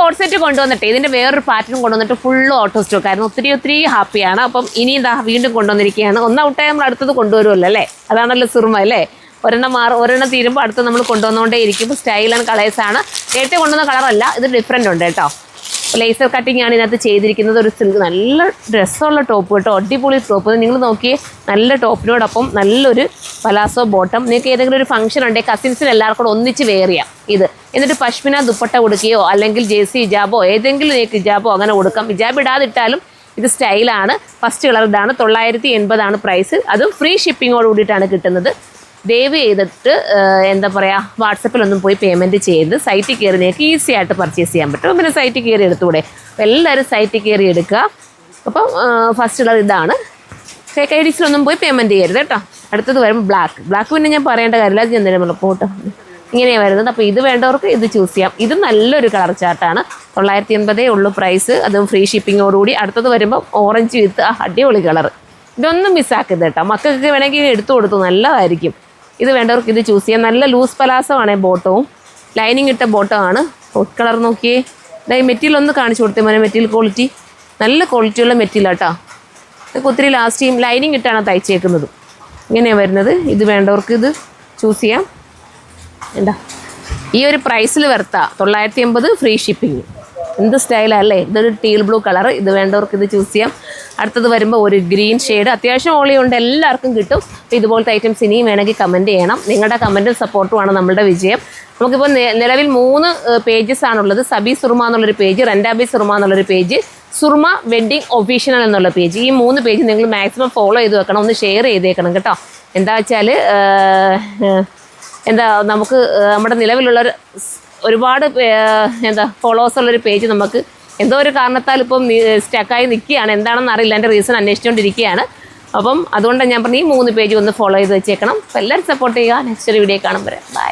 Code set കൊണ്ടുവന്നിട്ട് ഇതിൻ്റെ വേറൊരു പാറ്റേൺ കൊണ്ടുവന്നിട്ട് ഫുള്ള് ഓട്ടോ സ്റ്റോക്ക് ആയിരുന്നു. ഒത്തിരി ഹാപ്പിയാണ്. അപ്പം ഇനി ഇതാ വീണ്ടും കൊണ്ടുവന്നിരിക്കുകയാണ്. ഔട്ടായി നമ്മൾ അടുത്തത് കൊണ്ടുവരുമല്ലോ അല്ലേ? അതാണല്ലോ സുറുമ അല്ലേ? ഒരെണ്ണം തീരുമ്പോൾ അടുത്ത് നമ്മൾ കൊണ്ടുവന്നുകൊണ്ടേ ഇരിക്കും. സ്റ്റൈൽ ആൻഡ് കളേഴ്സാണ്. നേരത്തെ കൊണ്ടുവന്ന കളറല്ല, ഇത് ഡിഫറെൻ്റ് ഉണ്ട് കേട്ടോ. ലേസർ കട്ടിങ് ആണ് ഇതിനകത്ത് ചെയ്തിരിക്കുന്നത്. ഒരു സിൽക്ക് നല്ല ഡ്രസ്സുള്ള ടോപ്പ് കേട്ടോ, അടിപൊളി ടോപ്പ്. നിങ്ങൾ നോക്കിയേ, നല്ല ടോപ്പിനോടൊപ്പം നല്ലൊരു പലാസോ ബോട്ടം. നിങ്ങൾക്ക് ഏതെങ്കിലും ഒരു ഫംഗ്ഷൻ ഉണ്ടെങ്കിൽ കസിൻസിന് എല്ലാവർക്കും കൂടെ ഒന്നിച്ച് വെയർ ചെയ്യാം ഇത്. എന്നിട്ട് പശ്മിന ദുപ്പട്ട കൊടുക്കുകയോ അല്ലെങ്കിൽ ജേഴ്സി ഹിജാബോ ഏതെങ്കിലും നിങ്ങൾക്ക് ഹിജാബോ അങ്ങനെ കൊടുക്കാം. ഹിജാബ് ഇടാതിട്ടാലും ഇത് സ്റ്റൈലാണ്. ഫസ്റ്റ് കളർ ഇതാണ്. 980 പ്രൈസ്. അതും ഫ്രീ ഷിപ്പിങ്ങോട് കൂടിയിട്ടാണ് കിട്ടുന്നത്. ദയവ് ചെയ്തിട്ട് എന്താ പറയുക, വാട്സപ്പിലൊന്നും പോയി പേയ്മെൻറ്റ് ചെയ്ത് സൈറ്റിൽ കയറി നിങ്ങൾക്ക് ഈസി ആയിട്ട് പർച്ചേസ് ചെയ്യാൻ പറ്റും. പിന്നെ സൈറ്റിൽ കയറി എടുത്തുകൂടെ? അപ്പോൾ എല്ലാവരും സൈറ്റിൽ കയറി എടുക്കുക. അപ്പം ഫസ്റ്റ് കളർ ഇതാണ്. ഫേക്ക് ഐഡീസിലൊന്നും പോയി പേയ്മെൻറ്റ് ചെയ്യരുത് കേട്ടോ. അടുത്തത് വരുമ്പോൾ ബ്ലാക്ക് പിന്നെ ഞാൻ പറയേണ്ട കാര്യമില്ല, അത് ഞാൻ എന്തെങ്കിലും പോട്ടോ ഇങ്ങനെയാണ് വരുന്നത്. അപ്പോൾ ഇത് വേണ്ടവർക്ക് ഇത് ചൂസ് ചെയ്യാം. ഇത് നല്ലൊരു കളർ ചാർട്ടാണ്. 980 ഉള്ളൂ പ്രൈസ്, അതും ഫ്രീ ഷിപ്പിങ്ങോടുകൂടി. അടുത്തത് വരുമ്പോൾ ഓറഞ്ച് വിത്ത് അടിപൊളി കളർ. ഇതൊന്നും മിസ്സാക്കരുത് കേട്ടോ. മക്കൾക്ക് വേണമെങ്കിൽ എടുത്തു കൊടുത്തു, നല്ലതായിരിക്കും. ഇത് വേണ്ടവർക്ക് ഇത് ചൂസ് ചെയ്യാം. നല്ല ലൂസ് പലാസമാണ് ബോട്ടവും, ലൈനിങ് ഇട്ട ബോട്ടമാണ്. റോഡ് കളർ നോക്കിയേ. ഈ മെറ്റീരിയൽ ഒന്ന് കാണിച്ചു കൊടുത്തേ മോനെ. മെറ്റീരിയൽ ക്വാളിറ്റി നല്ല ക്വാളിറ്റിയുള്ള മെറ്റീരിയൽ കേട്ടോ. ഇതൊക്കെ ഒത്തിരി ലാസ്റ്റ് ചെയ്യും. ലൈനിങ് ഇട്ടാണ് തയ്ച്ചേക്കുന്നത്. ഇങ്ങനെയാണ് വരുന്നത്. ഇത് വേണ്ടവർക്ക് ഇത് ചൂസ് ചെയ്യാം. എന്താ ഈ ഒരു പ്രൈസിൽ വരുത്താം. 980 ഫ്രീ ഷിപ്പിങ്. എന്ത് സ്റ്റൈലല്ലേ? ഇതൊരു ടീൽ ബ്ലൂ കളർ. ഇത് വേണ്ടവർക്ക് ഇത് ചൂസ് ചെയ്യാം. അടുത്തത് വരുമ്പോൾ ഒരു ഗ്രീൻ ഷെയ്ഡ്. അത്യാവശ്യം ഓളിയുണ്ട്, എല്ലാവർക്കും കിട്ടും. അപ്പോൾ ഇതുപോലത്തെ ഐറ്റംസ് ഇനിയും വേണമെങ്കിൽ കമൻറ്റ് ചെയ്യണം. നിങ്ങളുടെ കമൻറ്റും സപ്പോർട്ടുമാണ് നമ്മളുടെ വിജയം. നമുക്കിപ്പോൾ നിലവിൽ 3 പേജസ് ആണുള്ളത്. സബി സുർമ എന്നുള്ളൊരു പേജ്, റെൻഡാബി സുർമ എന്നുള്ളൊരു പേജ്, സുർമ വെഡ്ഡിങ് ഒഫീഷ്യൽ എന്നുള്ള പേജ്. ഈ 3 പേജ് നിങ്ങൾ മാക്സിമം ഫോളോ ചെയ്ത് വെക്കണം. ഒന്ന് ഷെയർ ചെയ്തേക്കണം കേട്ടോ. എന്താ വെച്ചാൽ നമുക്ക് നമ്മുടെ നിലവിലുള്ള ഒരുപാട് ഫോളോവേഴ്സ് ഉള്ളൊരു പേജ് നമുക്ക് എന്തോ ഒരു കാരണത്താൽ ഇപ്പം സ്റ്റക്കായി നിൽക്കുകയാണ്. എന്താണെന്ന് അറിയില്ല. എൻ്റെ റീസൺ അന്വേഷിച്ചുകൊണ്ടിരിക്കുകയാണ്. അപ്പം അതുകൊണ്ടാണ് ഞാൻ പറഞ്ഞു ഈ 3 പേജ് ഒന്ന് ഫോളോ ചെയ്ത് വെച്ചേക്കണം. അപ്പോൾ എല്ലാവരും സപ്പോർട്ട് ചെയ്യുക. നെക്സ്റ്റ് ഒരു വീഡിയോ കാണുമ്പോൾ ബൈ.